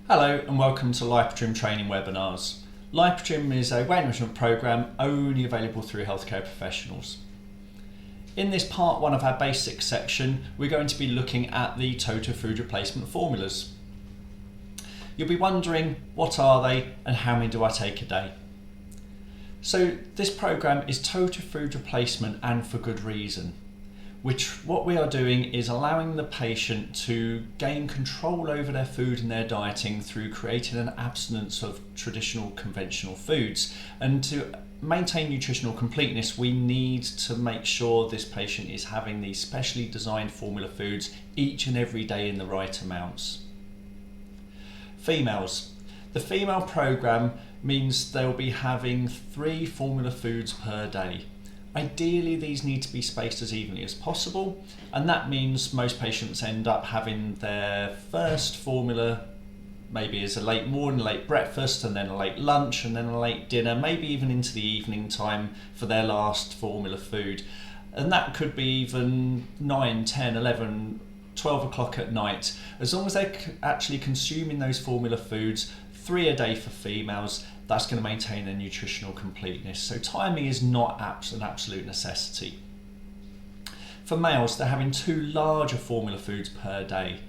Hello and welcome to Lipotrim Training webinars. Lipotrim is a weight management program only available through healthcare professionals. In this part one of our basics section, we're going to be looking at the total food replacement formulas. You'll be wondering, what are they and how many do I take a day? So this program is total food replacement and for good reason. What we are doing is allowing the patient to gain control over their food and their dieting through creating an abstinence of traditional conventional foods. And to maintain nutritional completeness, we need to make sure this patient is having these specially designed formula foods each and every day in the right amounts. Females. The female program means they'll be having 3 formula foods per day. Ideally, these need to be spaced as evenly as possible, and that means most patients end up having their first formula maybe as a late morning, late breakfast, and then a late lunch, and then a late dinner, maybe even into the evening time for their last formula food. And that could be even 9, 10, 11, 12 o'clock at night. As long as they're actually consuming those formula foods, 3 a day for females, that's going to maintain their nutritional completeness. So timing is not an absolute necessity. For males, they're having 2 larger formula foods per day.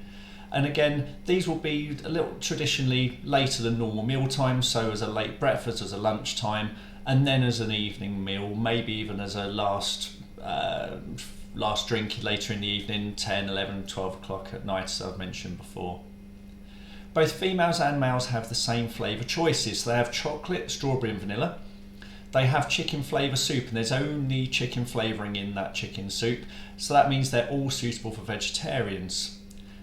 And again, these will be a little traditionally later than normal meal time, so as a late breakfast, as a lunchtime, and then as an evening meal, maybe even as a last drink later in the evening, 10, 11, 12 o'clock at night, as I've mentioned before. Both females and males have the same flavour choices. They have chocolate, strawberry and vanilla. They have chicken flavour soup, and there's only chicken flavouring in that chicken soup, so that means they're all suitable for vegetarians.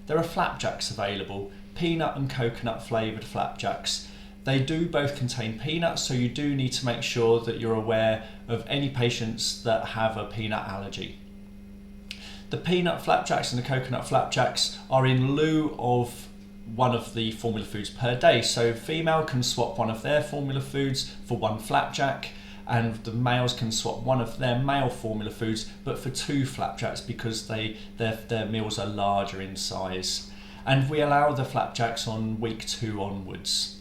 There are flapjacks available, peanut and coconut flavoured flapjacks. They do both contain peanuts, so you do need to make sure that you're aware of any patients that have a peanut allergy. The peanut flapjacks and the coconut flapjacks are in lieu of one of the formula foods per day, so female can swap one of their formula foods for 1 flapjack, and the males can swap one of their male formula foods but for 2 flapjacks, because their meals are larger in size. And we allow the flapjacks on week 2 onwards.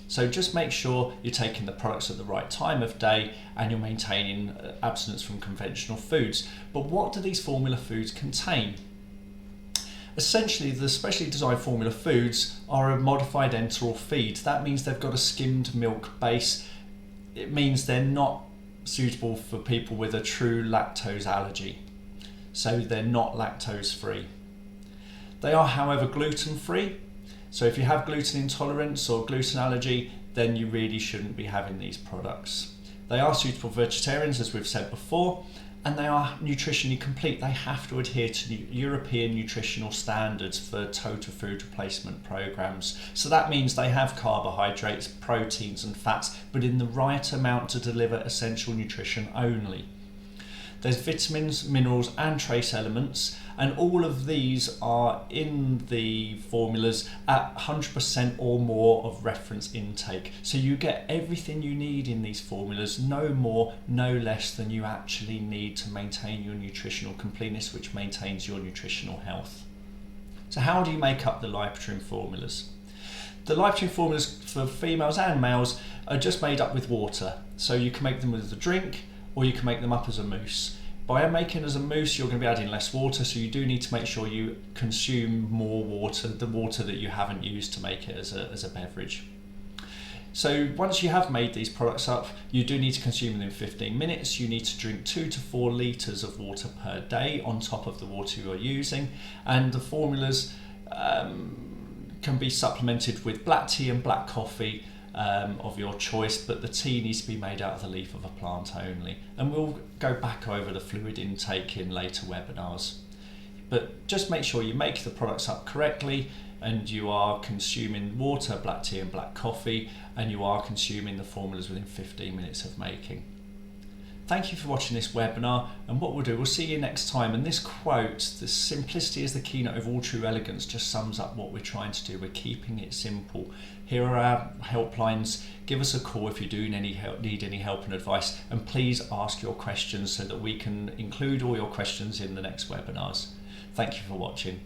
So just make sure you're taking the products at the right time of day and you're maintaining abstinence from conventional foods. But what do these formula foods contain? Essentially, the specially designed formula foods are a modified enteral feed. That means they've got a skimmed milk base. It means they're not suitable for people with a true lactose allergy. So they're not lactose free. They are, however, gluten free. So if you have gluten intolerance or gluten allergy, then you really shouldn't be having these products. They are suitable for vegetarians, as we've said before, and they are nutritionally complete. They have to adhere to the European nutritional standards for total food replacement programs. So that means they have carbohydrates, proteins and fats, but in the right amount to deliver essential nutrition only. There's vitamins, minerals and trace elements, and all of these are in the formulas at 100% or more of reference intake. So you get everything you need in these formulas, no more, no less than you actually need to maintain your nutritional completeness, which maintains your nutritional health. So how do you make up the Lipotrim formulas? The Lipotrim formulas for females and males are just made up with water. So you can make them with a drink, or you can make them up as a mousse. By making as a mousse, you're going to be adding less water, so you do need to make sure you consume more water, the water that you haven't used to make it as a beverage. So once you have made these products up, you do need to consume them in 15 minutes. You need to drink 2 to 4 litres of water per day on top of the water you're using, and the formulas can be supplemented with black tea and black coffee of your choice, but the tea needs to be made out of the leaf of a plant only. And we'll go back over the fluid intake in later webinars. But just make sure you make the products up correctly, and you are consuming water, black tea and black coffee, and you are consuming the formulas within 15 minutes of making. Thank you for watching this webinar, and what we'll see you next time. And this quote, "The simplicity is the keynote of all true elegance," just sums up what we're trying to do. We're keeping it simple. Here are our helplines. Give us a call if you do need any help and advice, and please ask your questions so that we can include all your questions in the next webinars. Thank you for watching.